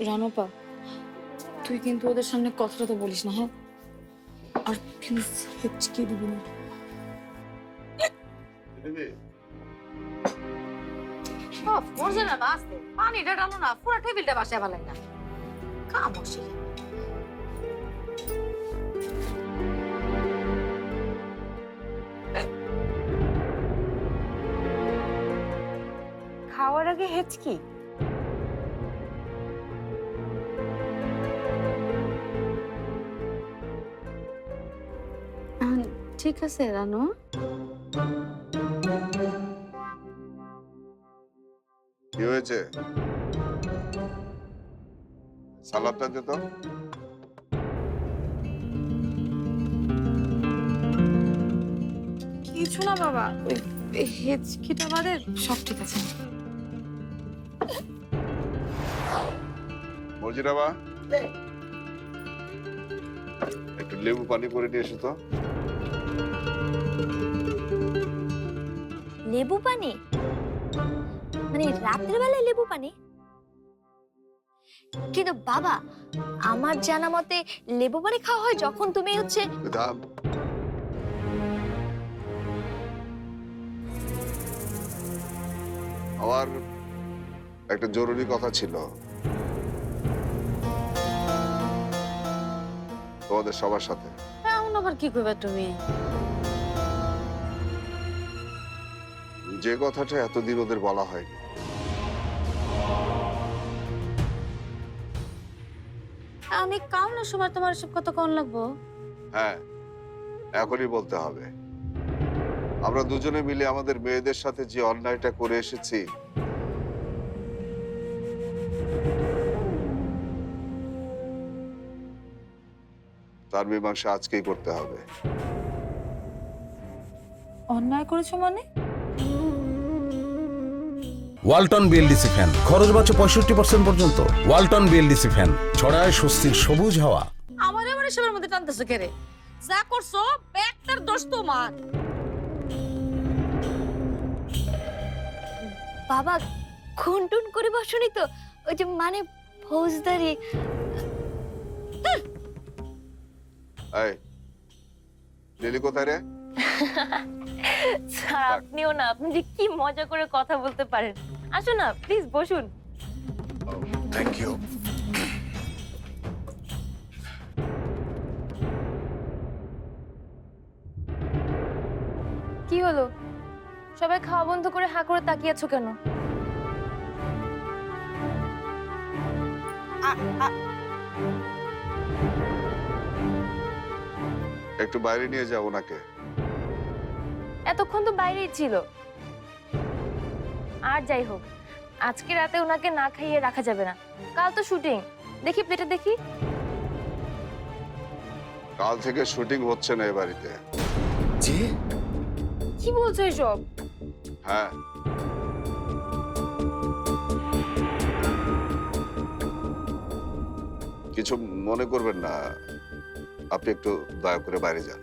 রানোপা, তুই কিন্তু ওদের সামনে কথাটা তো বলিস না, হ্যাঁ? আর প্লিজ হেঁচকে দিবি না। মরছে না বাঁচতে পানিটা টানো না, পুরো টেবিলটা বাসায় ভালো না কামড়ছি। খাওয়ার আগে হেঁচকি? ঠিক আছে রানু। কি হয়েছে? সালাদটা দে তো। কিছু না বাবা, ওই হেঁচকিটা বাদে সব ঠিক আছে। মর্জিনাবা, একটু লেবু পানি করে নিয়ে এসো তো। লেবু পানি? মানে রাতের বেলায় লেবু পানি? কিন্তু বাবা, আমার জানা মতে লেবু পানি খাওয়া হয় যখন তুমি দাম আমার একটা জরুরি কথা ছিল তোমাদের সবার সাথে। এমন আবার কি করবে তুমি? যে কথাটা এতদিন ওদের বলা হয়নি। আমি কাম না সময় তোমার সব কথা কোন লাগবো? হ্যাঁ, এখনই বলতে হবে। আমরা দুজনে মিলে আমাদের মেয়েদের সাথে যে অন্যায়টা করে এসেছি, তার মীমাংসা আজকেই করতে হবে। অন্যায় করেছো মানে? ওয়ালটন বিএলডিসি ফ্যান, খরচ বাঁচে 65% পর্যন্ত। ওয়ালটন বিএলডিসি ফ্যান ছড়ায় স্বস্তির সবুজ হাওয়া। আমার এবারে সবার মধ্যে টানতেছে কেরে? যা করছো ব্যাগটার দোষ তোমার। বাবা খুনটুন করে বসনি তো? ওই যে মানে ফৌজদারি। এই লিলি কোথায় রে? স্যার আপনিও না, আপনি যে কি মজা করে কথা বলতে পারেন। আসুন না প্লিজ, বসুন। Thank you. কি হলো, সবাই খাওয়া বন্ধ করে হাঁ করে তাকিয়ে আছো কেন? একটু বাইরে নিয়ে যাও ওনাকে। এতক্ষণ তো বাইরেই ছিল। আর যাই হোক, আজকে রাতে ওনাকে না খাইয়ে রাখা যাবে না। কাল তো শুটিং। দেখি প্লেটে দেখি। কাল থেকে শুটিং হচ্ছে না এ বাড়িতে। কি বলছো এসব? হ্যাঁ, কিছু মনে করবেন না, আপনি একটু দয়া করে বাইরে যান।